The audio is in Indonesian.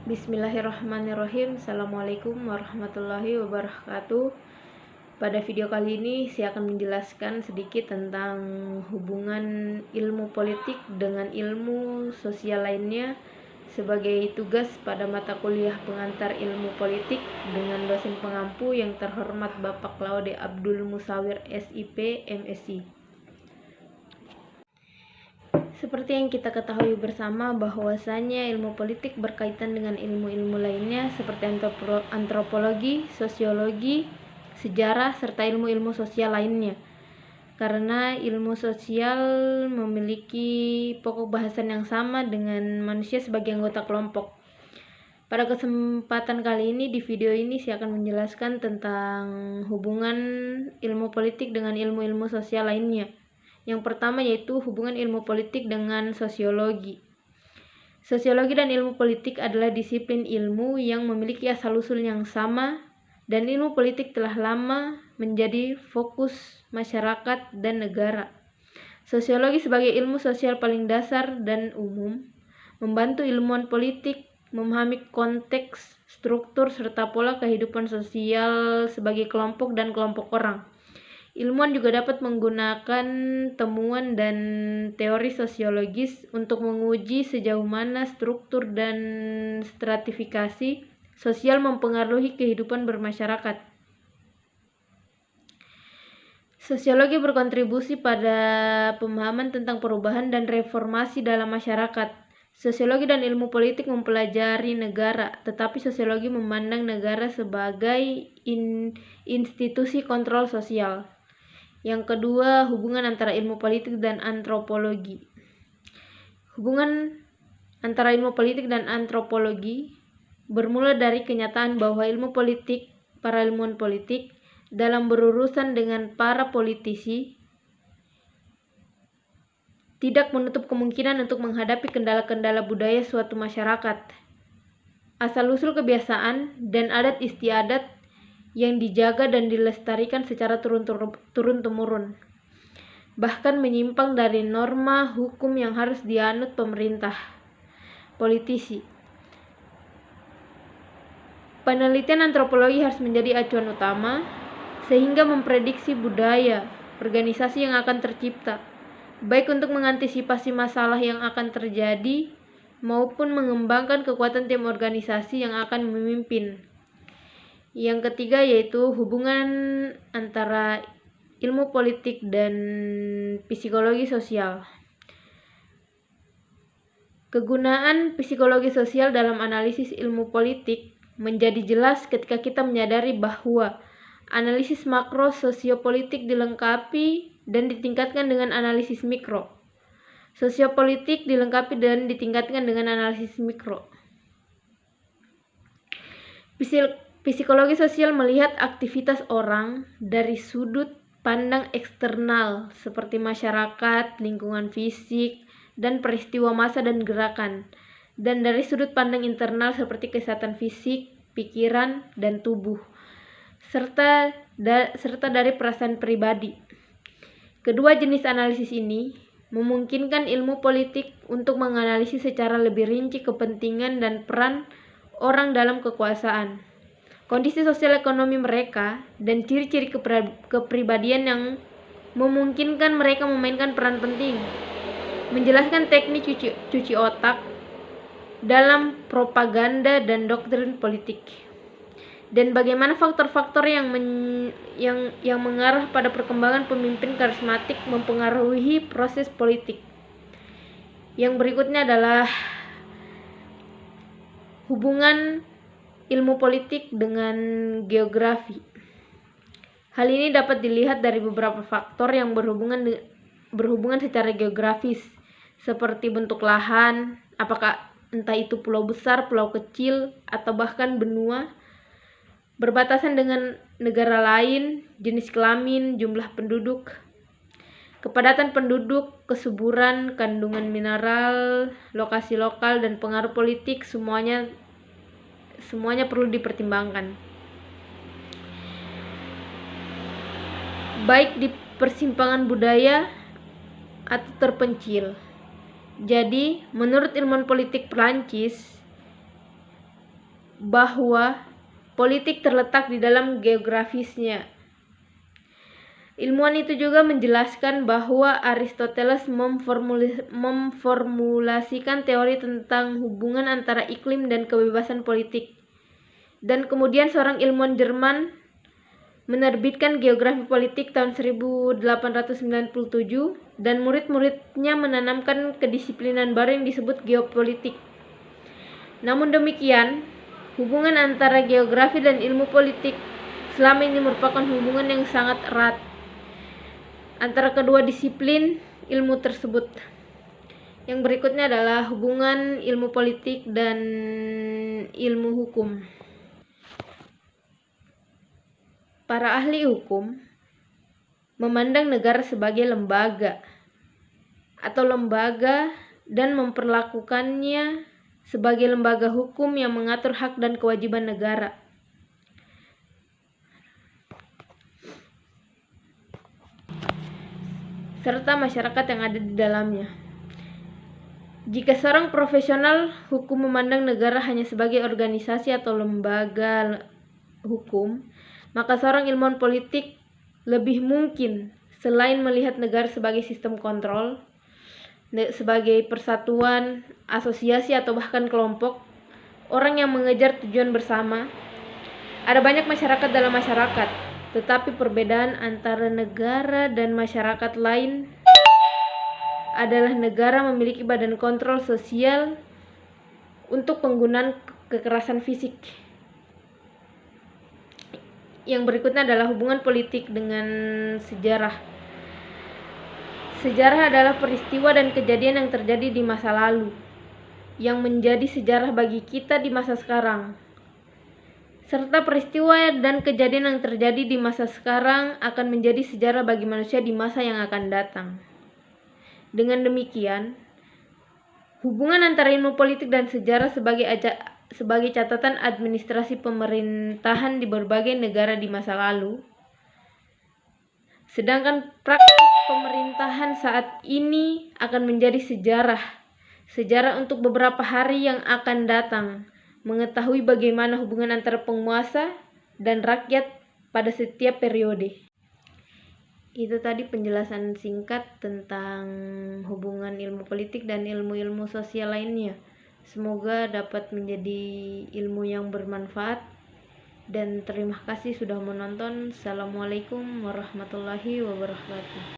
Bismillahirrahmanirrahim. Assalamualaikum warahmatullahi wabarakatuh. Pada video kali ini saya akan menjelaskan sedikit tentang hubungan ilmu politik dengan ilmu sosial lainnya sebagai tugas pada mata kuliah pengantar ilmu politik dengan dosen pengampu yang terhormat Bapak Laude Abdul Musawir SIP MSc. Seperti yang kita ketahui bersama bahwasanya ilmu politik berkaitan dengan ilmu-ilmu lainnya seperti antropologi, sosiologi, sejarah, serta ilmu-ilmu sosial lainnya. Karena ilmu sosial memiliki pokok bahasan yang sama dengan manusia sebagai anggota kelompok. Pada kesempatan kali ini di video ini saya akan menjelaskan tentang hubungan ilmu politik dengan ilmu-ilmu sosial lainnya. Yang pertama yaitu hubungan ilmu politik dengan sosiologi. Sosiologi dan ilmu politik adalah disiplin ilmu yang memiliki asal-usul yang sama, dan ilmu politik telah lama menjadi fokus masyarakat dan negara. Sosiologi sebagai ilmu sosial paling dasar dan umum, membantu ilmuwan politik memahami konteks, struktur, serta pola kehidupan sosial sebagai kelompok dan kelompok orang. Ilmuwan juga dapat menggunakan temuan dan teori sosiologis untuk menguji sejauh mana struktur dan stratifikasi sosial mempengaruhi kehidupan bermasyarakat. Sosiologi berkontribusi pada pemahaman tentang perubahan dan reformasi dalam masyarakat. Sosiologi dan ilmu politik mempelajari negara, tetapi sosiologi memandang negara sebagai institusi kontrol sosial. Yang kedua, hubungan antara ilmu politik dan antropologi. Hubungan antara ilmu politik dan antropologi bermula dari kenyataan bahwa ilmu politik, para ilmuwan politik, dalam berurusan dengan para politisi, tidak menutup kemungkinan untuk menghadapi kendala-kendala budaya suatu masyarakat, asal-usul kebiasaan dan adat istiadat yang dijaga dan dilestarikan secara turun-temurun, bahkan menyimpang dari norma hukum yang harus dianut pemerintah, politisi. Penelitian antropologi harus menjadi acuan utama, sehingga memprediksi budaya, organisasi yang akan tercipta, baik untuk mengantisipasi masalah yang akan terjadi, maupun mengembangkan kekuatan tim organisasi yang akan memimpin. Yang ketiga yaitu hubungan antara ilmu politik dan psikologi sosial. Kegunaan psikologi sosial dalam analisis ilmu politik menjadi jelas ketika kita menyadari bahwa analisis makro sosiopolitik dilengkapi dan ditingkatkan dengan analisis mikro. Sosiopolitik dilengkapi dan ditingkatkan dengan analisis mikro. Psikologi sosial melihat aktivitas orang dari sudut pandang eksternal seperti masyarakat, lingkungan fisik, dan peristiwa massa dan gerakan, dan dari sudut pandang internal seperti kesehatan fisik, pikiran, dan tubuh, serta dari perasaan pribadi. Kedua jenis analisis ini memungkinkan ilmu politik untuk menganalisis secara lebih rinci kepentingan dan peran orang dalam kekuasaan, kondisi sosial ekonomi mereka, dan ciri-ciri kepribadian yang memungkinkan mereka memainkan peran penting. Menjelaskan teknik cuci otak dalam propaganda dan doktrin politik, dan bagaimana faktor-faktor yang mengarah pada perkembangan pemimpin karismatik mempengaruhi proses politik. Yang berikutnya adalah hubungan ilmu politik dengan geografi. Hal ini dapat dilihat dari beberapa faktor yang berhubungan secara geografis, seperti bentuk lahan, apakah entah itu pulau besar, pulau kecil, atau bahkan benua, berbatasan dengan negara lain, jenis kelamin, jumlah penduduk, kepadatan penduduk, kesuburan, kandungan mineral, lokasi lokal, dan pengaruh politik, semuanya perlu dipertimbangkan. Baik di persimpangan budaya atau terpencil. Jadi, menurut ilmuwan politik Perancis, bahwa politik terletak di dalam geografisnya. Ilmuwan itu juga menjelaskan bahwa Aristoteles memformulasikan teori tentang hubungan antara iklim dan kebebasan politik. Dan kemudian seorang ilmuwan Jerman menerbitkan Geografi Politik tahun 1897 dan murid-muridnya menanamkan kedisiplinan baru yang disebut geopolitik. Namun demikian, hubungan antara geografi dan ilmu politik selama ini merupakan hubungan yang sangat erat antara kedua disiplin ilmu tersebut. Yang berikutnya adalah hubungan ilmu politik dan ilmu hukum. Para ahli hukum memandang negara sebagai lembaga dan memperlakukannya sebagai lembaga hukum yang mengatur hak dan kewajiban negara. Serta masyarakat yang ada di dalamnya. Jika seorang profesional hukum memandang negara hanya sebagai organisasi atau lembaga hukum, maka seorang ilmuwan politik lebih mungkin selain melihat negara sebagai sistem kontrol, sebagai persatuan, asosiasi atau bahkan kelompok orang yang mengejar tujuan bersama. Ada banyak masyarakat dalam masyarakat, tetapi perbedaan antara negara dan masyarakat lain adalah negara memiliki badan kontrol sosial untuk penggunaan kekerasan fisik. Yang berikutnya adalah hubungan politik dengan sejarah. Sejarah adalah peristiwa dan kejadian yang terjadi di masa lalu, yang menjadi sejarah bagi kita di masa sekarang. Serta peristiwa dan kejadian yang terjadi di masa sekarang akan menjadi sejarah bagi manusia di masa yang akan datang. Dengan demikian, hubungan antara ilmu politik dan sejarah sebagai catatan administrasi pemerintahan di berbagai negara di masa lalu, sedangkan praktik pemerintahan saat ini akan menjadi sejarah untuk beberapa hari yang akan datang, mengetahui bagaimana hubungan antara penguasa dan rakyat pada setiap periode. Itu tadi penjelasan singkat tentang hubungan ilmu politik dan ilmu-ilmu sosial lainnya. Semoga dapat menjadi ilmu yang bermanfaat, dan terima kasih sudah menonton. Assalamualaikum warahmatullahi wabarakatuh.